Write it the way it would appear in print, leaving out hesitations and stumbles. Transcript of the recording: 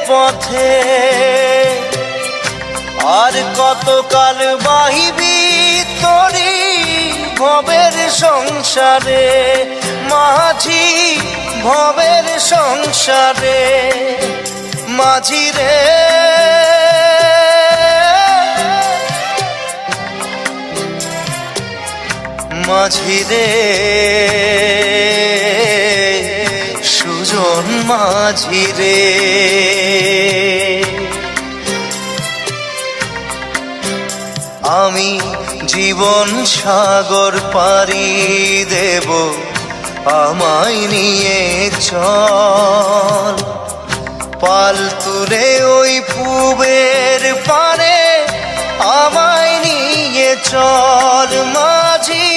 পথে আর কতকাল বাহিবি তোরি ভবের সংসারে মাঝি ভবের সংসারে মাঝি রে মাঝি রে সুজন মাঝি রে আমি জীবন সাগর পাড়ি দেব আমায় নিয়ে চল পাল তুলে ওই পুবের পারে আমায় নিয়ে চল মাঝি